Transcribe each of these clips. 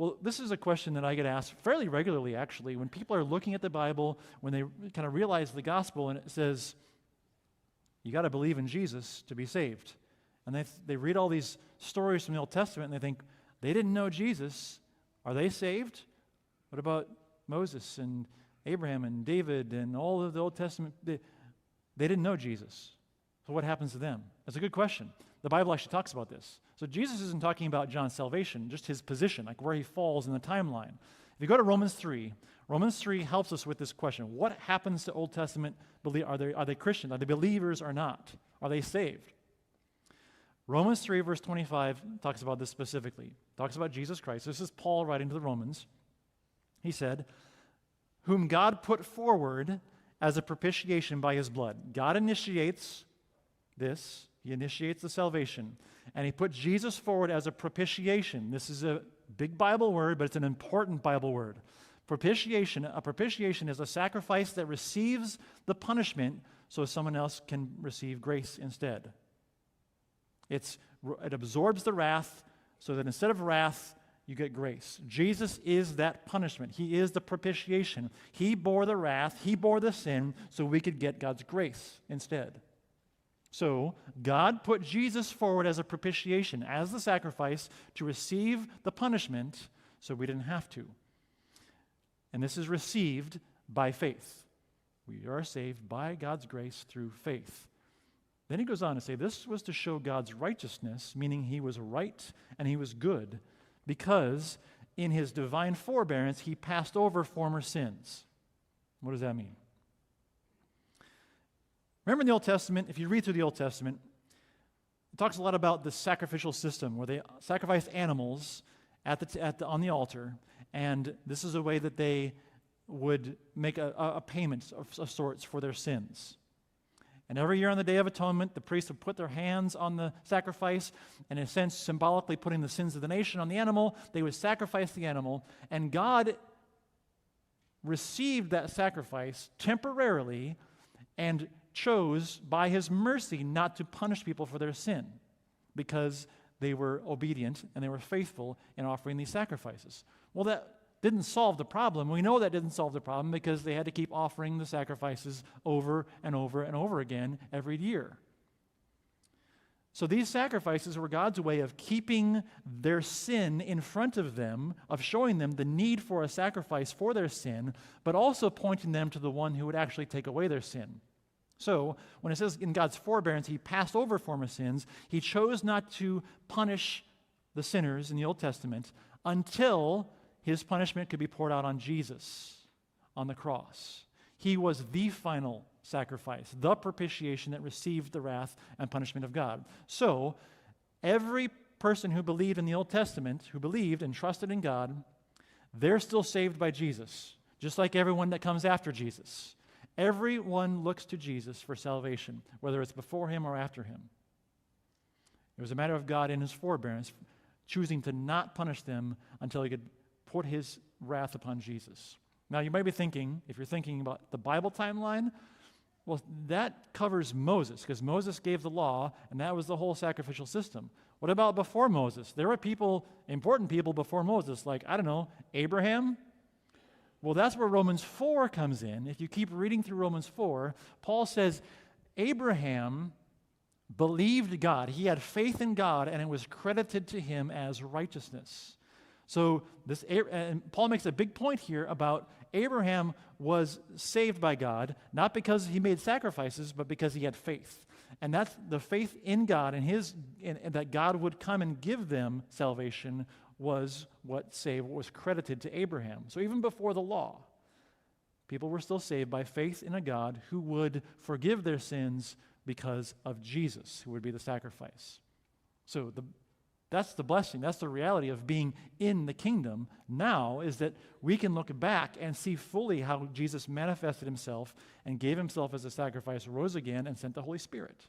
Well, this is a question that I get asked fairly regularly, actually, when people are looking at the Bible, when they kind of realize the gospel, and it says, you got to believe in Jesus to be saved. And they read all these stories from the Old Testament, and they think, they didn't know Jesus. Are they saved? What about Moses and Abraham and David and all of the Old Testament? They didn't know Jesus. So what happens to them? That's a good question. The Bible actually talks about this. So Jesus isn't talking about John's salvation, just his position, like where he falls in the timeline. If you go to Romans 3 helps us with this question. What happens to Old Testament believers? Are they Christians? Are they believers or not? Are they saved? Romans 3, verse 25 talks about this specifically. Talks about Jesus Christ. This is Paul writing to the Romans. He said, whom God put forward as a propitiation by his blood. God initiates this. He initiates the salvation. And he put Jesus forward as a propitiation. This is a big Bible word, but it's an important Bible word. Propitiation. A propitiation is a sacrifice that receives the punishment so someone else can receive grace instead. It absorbs the wrath so that instead of wrath, you get grace. Jesus is that punishment. He is the propitiation. He bore the wrath. He bore the sin so we could get God's grace instead. So God put Jesus forward as a propitiation, as the sacrifice to receive the punishment so we didn't have to. And this is received by faith. We are saved by God's grace through faith. Then he goes on to say, this was to show God's righteousness, meaning he was right and he was good, because in his divine forbearance he passed over former sins. What does that mean? Remember in the Old Testament, if you read through the Old Testament, it talks a lot about the sacrificial system where they sacrificed animals on the altar, and this is a way that they would make a payment of sorts for their sins. And every year on the Day of Atonement, the priests would put their hands on the sacrifice, and in a sense, symbolically putting the sins of the nation on the animal. They would sacrifice the animal, and God received that sacrifice temporarily and chose, by his mercy, not to punish people for their sin because they were obedient and they were faithful in offering these sacrifices. Well, that didn't solve the problem. We know that didn't solve the problem because they had to keep offering the sacrifices over and over and over again every year. So these sacrifices were God's way of keeping their sin in front of them, of showing them the need for a sacrifice for their sin, but also pointing them to the one who would actually take away their sin. So, when it says in God's forbearance, he passed over former sins, he chose not to punish the sinners in the Old Testament until his punishment could be poured out on Jesus on the cross. He was the final sacrifice, the propitiation that received the wrath and punishment of God. So, every person who believed in the Old Testament, who believed and trusted in God, they're still saved by Jesus, just like everyone that comes after Jesus. Everyone looks to Jesus for salvation, whether it's before him or after him. It was a matter of God in his forbearance choosing to not punish them until he could put his wrath upon Jesus. Now, you might be thinking, if you're thinking about the Bible timeline, well, that covers Moses, because Moses gave the law, and that was the whole sacrificial system. What about before Moses? There were people, important people before Moses, like, I don't know, Abraham. Well, that's where Romans 4 comes in. If you keep reading through Romans 4, Paul says Abraham believed God. He had faith in God, and it was credited to him as righteousness. So and Paul makes a big point here about Abraham was saved by God, not because he made sacrifices, but because he had faith. And that's the faith in God and that God would come and give them salvation was what was credited to Abraham. So even before the law, people were still saved by faith in a God who would forgive their sins because of Jesus, who would be the sacrifice. So that's the blessing. That's the reality of being in the kingdom now, is that we can look back and see fully how Jesus manifested himself and gave himself as a sacrifice, rose again, and sent the Holy Spirit.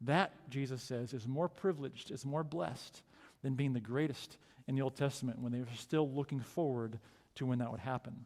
That, Jesus says, is more privileged, is more blessed than being the greatest in the Old Testament when they were still looking forward to when that would happen.